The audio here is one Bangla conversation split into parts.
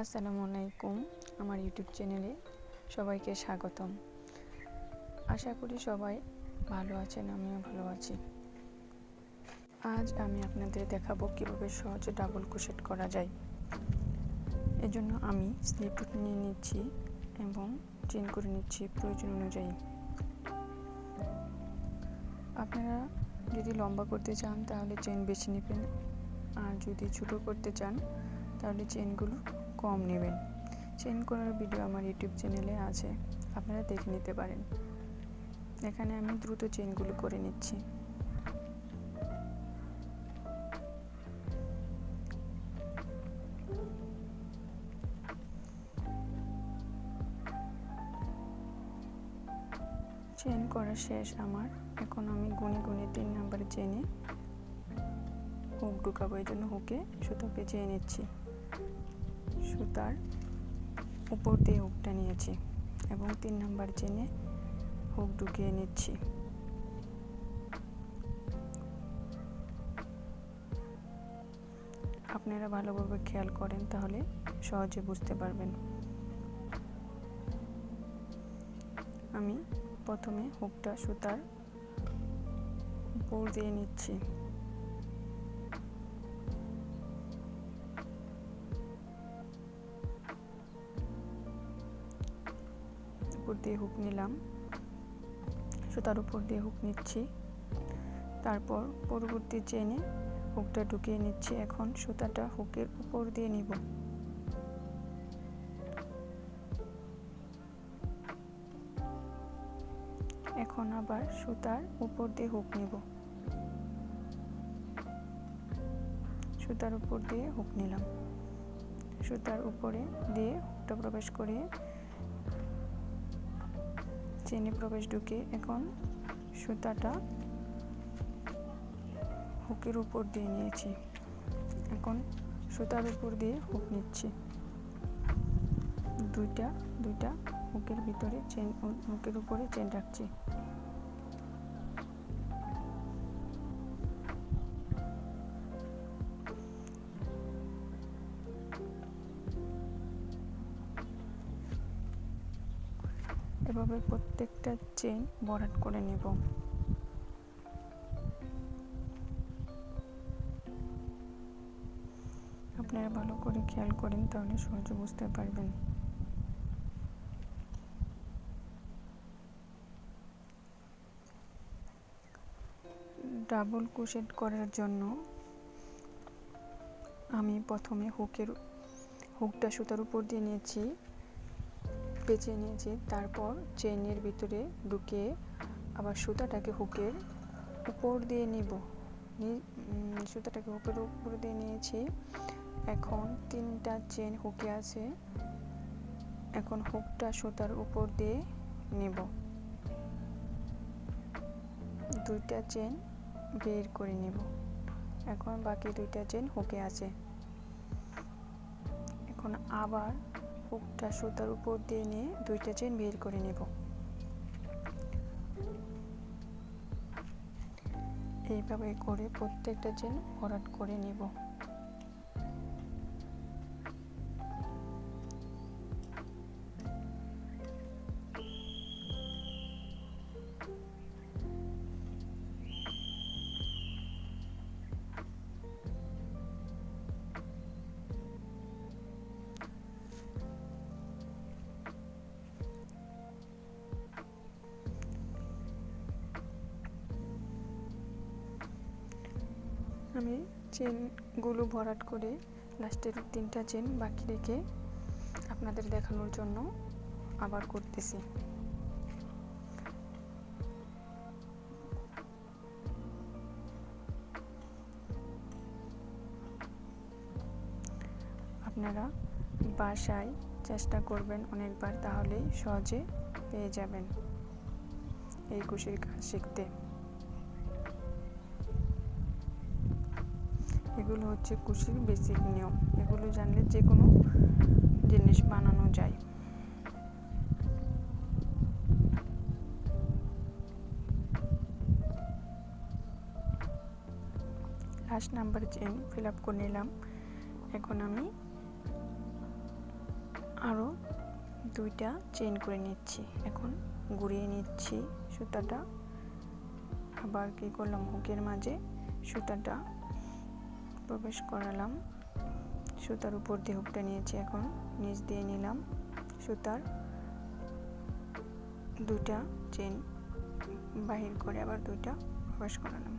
আসসালামু আলাইকুম। আমার ইউটিউব চ্যানেলে সবাইকে স্বাগতম। আশা করি সবাই ভালো আছেন, আমিও ভালো আছি। আজ আমি আপনাদের দেখাবো কিভাবে সহজে ডাবল ক্রোশেট করা যায়। এজন্য আমি স্লিপ রুট নিয়ে নিচ্ছি এবং চেইন করে নিচ্ছি প্রয়োজন অনুযায়ী। আপনারা যদি লম্বা করতে চান তাহলে চেইন বেশি নেবেন, আর যদি ছোট করতে চান তাহলে চেইনগুলো কম নেবেন। চেইন করার ভিডিও আমার ইউটিউব চ্যানেলে আছে, আপনারা দেখে নিতে পারেন। এখানে আমি দ্রুত চেইনগুলো করে নিচ্ছি। চেইন করা শেষ আমার। এখন আমি গুনে গুনে 3 নাম্বার চেইনে হুক ঢুকাবো। এই জন্য হুকে সুতা পেঁচিয়ে নিচ্ছি। সুতার উপর দিয়ে হুকটা নিয়েছি এবং 3 নাম্বার চেইনে হুক ঢুকিয়ে নিচ্ছি। আপনারা ভালোভাবে খেয়াল করেন তাহলে সহজে বুঝতে পারবেন। আমি প্রথমে হুকটা সুতার উপর দিয়ে নিচ্ছি। উপর দিয়ে হুক নিলাম, সুতার উপর দিয়ে হুক নিচ্ছি। তারপর পরবর্তী চেইনে হুকটা ঢুকিয়ে নিচ্ছি। এখন সুতাটা হুকের উপর দিয়ে নিব। এখন আবার সুতার উপর দিয়ে হুক নিব। সুতার উপর দিয়ে হুক নিলাম। সুতার উপরে দিয়ে হুকটা প্রবেশ করে চেইনে প্রবেশ ঢুকে এখন সুতাটা হুকের উপর দিয়ে নিয়েছি। এখন সুতার উপর দিয়ে হুক নিচ্ছি। দুইটা হুকের ভিতরে চেইন, হুকের উপরে চেইন রাখছি। এভাবে প্রত্যেকটা চেইন ভরাট করে নেব। আপনারা ভালো করে খেয়াল করেন তাহলে সহজে বুঝতে পারবেন। ডাবল ক্রোশেট করার জন্য আমি প্রথমে হুকটা সুতার উপর দিয়ে নিয়েছি, পেঁচিয়ে নিয়েছি। তারপর চেইনের ভিতরে ঢুকিয়ে আবার সুতাটাকে হুকের উপর দিয়ে নিব। সুতাটাকে হুকের উপর দিয়ে নিয়েছি। এখন 3টা চেইন হুকে আছে। এখন হুকটা সুতার উপর দিয়ে নেব। 2টা চেইন বের করে নেব। এখন বাকি 2টা চেইন হুকে আছে। এখন আবার হুকটা সুতার উপর দিয়ে নিয়ে 2টা চেইন বের করে নেব। এইভাবে করে প্রত্যেকটা চেইন ভরাট করে নেব। আমি চেইনগুলো ভরাট করে লাস্টের 3টা চেইন বাকি রেখে আপনাদের দেখানোর জন্য আবার করতেছি। আপনারা বাসায় চেষ্টা করবেন অনেকবার, তাহলেই সহজে পেয়ে যাবেন এই কুশির কাজ শিখতে। এগুলো হচ্ছে কুশির বেসিক নিয়ম। এগুলো জানলে যে কোনো জিনিস বানানো যায়। Last number chain fill up করে নিলাম। এখন আমি আরও 2টা চেইন করে নিচ্ছি। এখন ঘুরিয়ে নিচ্ছি সুতাটা, আবার কি করলাম, হুকের মাঝে সুতাটা প্রবেশ করালাম, সুতার উপর দিয়ে হুকটা নিয়েছি। এখন নিচ দিয়ে নিলাম সুতার, 2টা চেইন বাহির করে আবার 2টা প্রবেশ করালাম।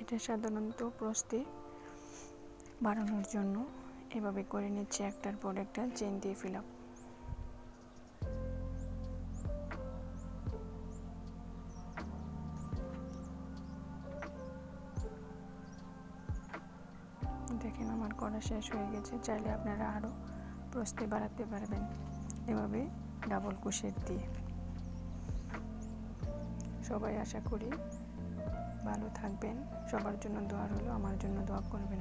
এটা সাধারণত প্রস্থে বাড়ানোর জন্য এভাবে করে নিচ্ছে, একটার পর একটা চেইন দিয়ে ফিল আপ। দেখেন আমার করা শেষ হয়ে গেছে। চাইলে আপনারা আরও প্রস্থে বাড়াতে পারবেন এভাবে ডাবল ক্রোশেট দিয়ে। সবাই আশা করি ভালো থাকবেন। সবার জন্য দোয়া রইল, আমার জন্য দোয়া করবেন।